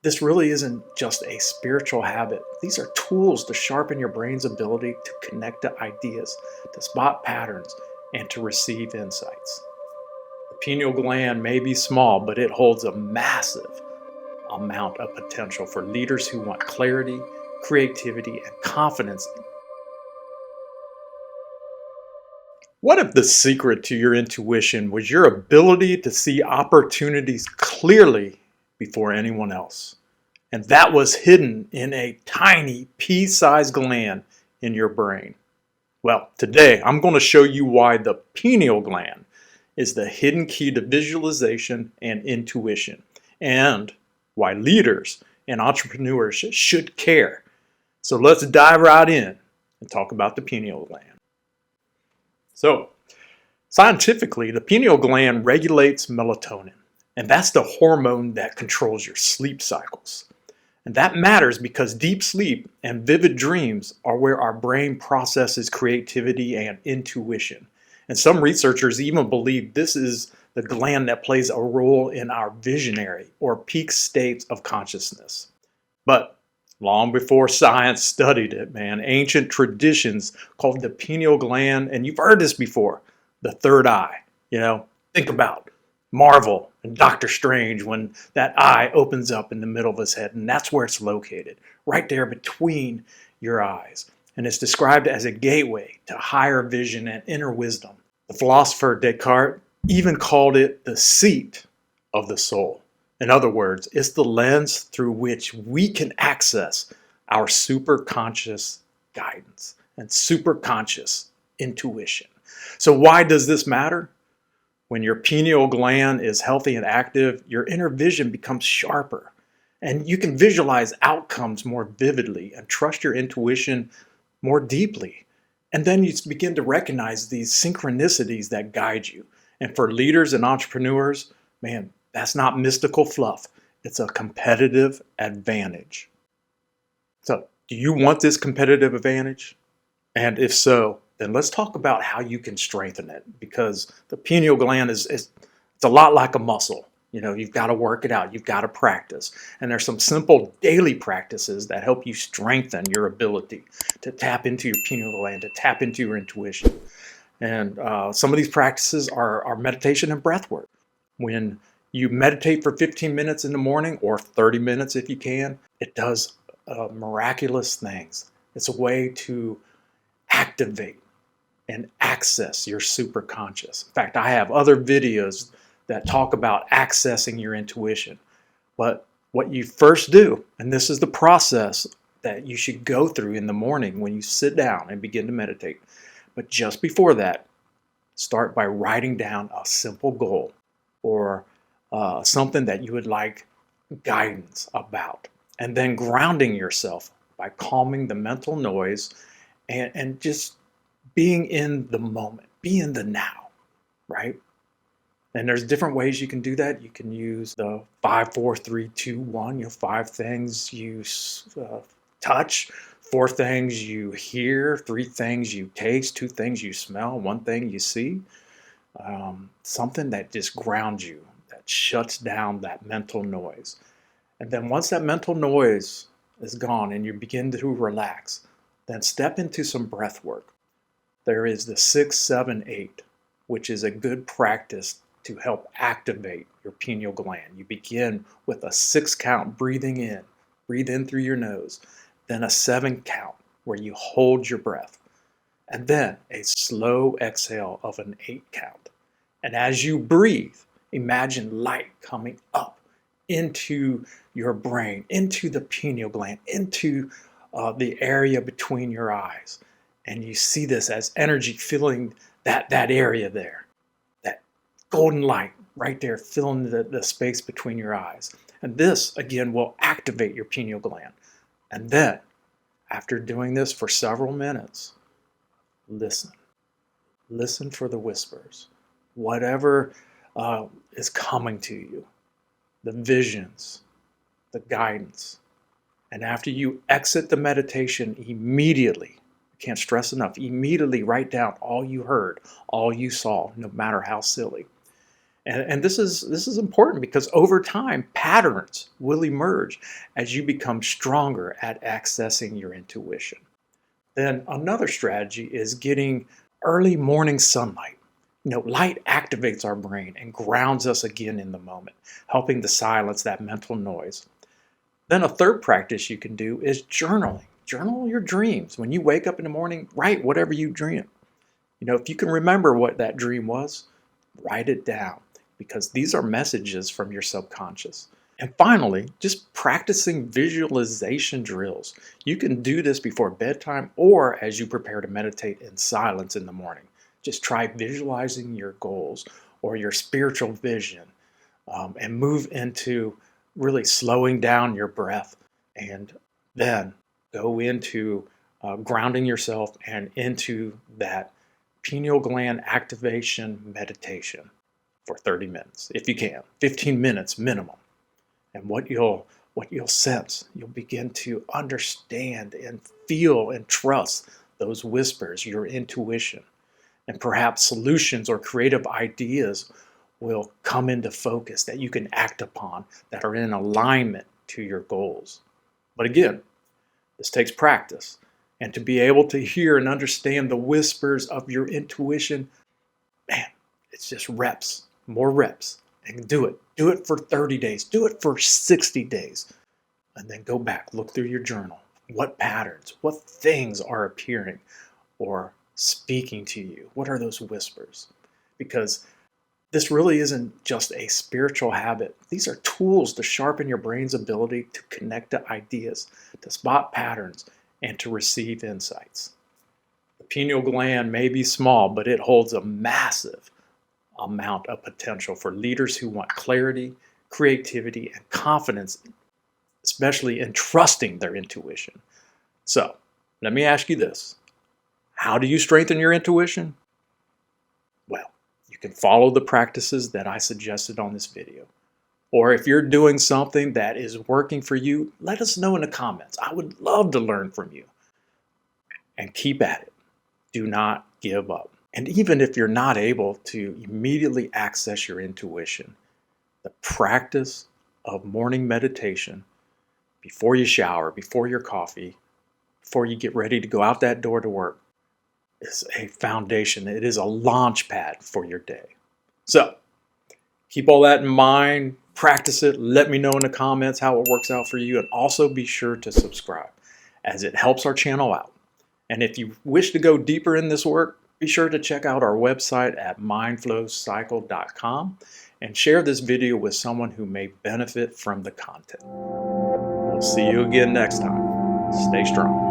This really isn't just a spiritual habit. These are tools to sharpen your brain's ability to connect to ideas, to spot patterns, and to receive insights. The pineal gland may be small, but it holds a massive amount of potential for leaders who want clarity, creativity, and confidence. What if the secret to your intuition was your ability to see opportunities clearly before anyone else? And that was hidden in a tiny pea-sized gland in your brain. Well, today I'm going to show you why the pineal gland is the hidden key to visualization and intuition, and why leaders and entrepreneurs should care. So let's dive right in and talk about the pineal gland. So, scientifically, the pineal gland regulates melatonin, and that's the hormone that controls your sleep cycles. And that matters because deep sleep and vivid dreams are where our brain processes creativity and intuition. And some researchers even believe this is the gland that plays a role in our visionary or peak states of consciousness. But long before science studied it, man, ancient traditions called the pineal gland, and you've heard this before, the third eye. Think about Marvel and Doctor Strange when that eye opens up in the middle of his head, and that's where it's located, right there between your eyes. And it's described as a gateway to higher vision and inner wisdom. The philosopher Descartes even called it the seat of the soul. In other words, it's the lens through which we can access our superconscious guidance and superconscious intuition. So why does this matter? When your pineal gland is healthy and active, your inner vision becomes sharper, and you can visualize outcomes more vividly and trust your intuition more deeply. And then you begin to recognize these synchronicities that guide you. And for leaders and entrepreneurs, man, that's not mystical fluff. It's a competitive advantage. So, do you want this competitive advantage? And if so, then let's talk about how you can strengthen it, because the pineal gland it's a lot like a muscle. You've got to work it out. You've got to practice. And there's some simple daily practices that help you strengthen your ability to tap into your pineal gland, to tap into your intuition. And some of these practices are meditation and breath work. When you meditate for 15 minutes in the morning, or 30 minutes if you can, it does miraculous things. It's a way to activate and access your superconscious. In fact, I have other videos that talk about accessing your intuition. But what you first do, and this is the process that you should go through in the morning when you sit down and begin to meditate. But just before that, start by writing down a simple goal or something that you would like guidance about. And then grounding yourself by calming the mental noise and just being in the moment, be in the now, right? And there's different ways you can do that. You can use the 5, 4, 3, 2, 1. 5 things you touch, 4 things you hear, 3 things you taste, 2 things you smell, 1 thing you see. Something that just grounds you, that shuts down that mental noise. And then once that mental noise is gone and you begin to relax, then step into some breath work. There is the 6, 7, 8, which is a good practice to help activate your pineal gland. You begin with a 6 count, breathing in. Breathe in through your nose. Then a 7 count where you hold your breath. And then a slow exhale of an 8 count. And as you breathe, imagine light coming up into your brain, into the pineal gland, into the area between your eyes. And you see this as energy filling that area there. That golden light right there filling the space between your eyes. And this, again, will activate your pineal gland. And then, after doing this for several minutes, listen. Listen for the whispers. Whatever is coming to you. The visions, the guidance. And after you exit the meditation, immediately, I can't stress enough, immediately write down all you heard, all you saw, no matter how silly. And this is important because over time, patterns will emerge as you become stronger at accessing your intuition. Then another strategy is getting early morning sunlight. Light activates our brain and grounds us again in the moment, helping to silence that mental noise. Then a third practice you can do is journaling. Journal your dreams. When you wake up in the morning, write whatever you dream. If you can remember what that dream was, write it down because these are messages from your subconscious. And finally, just practicing visualization drills. You can do this before bedtime or as you prepare to meditate in silence in the morning. Just try visualizing your goals or your spiritual vision and move into really slowing down your breath and then go into grounding yourself and into that pineal gland activation meditation for 30 minutes, if you can, 15 minutes minimum. And what you'll sense, you'll begin to understand and feel and trust those whispers, your intuition, and perhaps solutions or creative ideas will come into focus that you can act upon that are in alignment to your goals. But again, this takes practice. And to be able to hear and understand the whispers of your intuition, man, it's just reps, more reps. And do it. Do it for 30 days. Do it for 60 days. And then go back, look through your journal. What patterns, what things are appearing or speaking to you? What are those whispers? Because this really isn't just a spiritual habit. These are tools to sharpen your brain's ability to connect to ideas, to spot patterns, and to receive insights. The pineal gland may be small, but it holds a massive amount of potential for leaders who want clarity, creativity, and confidence, especially in trusting their intuition. So, let me ask you this. How do you strengthen your intuition? Well, you can follow the practices that I suggested on this video. Or if you're doing something that is working for you, let us know in the comments. I would love to learn from you. And keep at it. Do not give up. And even if you're not able to immediately access your intuition, the practice of morning meditation before you shower, before your coffee, before you get ready to go out that door to work is a foundation. It is a launch pad for your day. So keep all that in mind, practice it, let me know in the comments how it works out for you, and also be sure to subscribe as it helps our channel out. And if you wish to go deeper in this work, be sure to check out our website at mindflowcycle.com and share this video with someone who may benefit from the content. We'll see you again next time. Stay strong.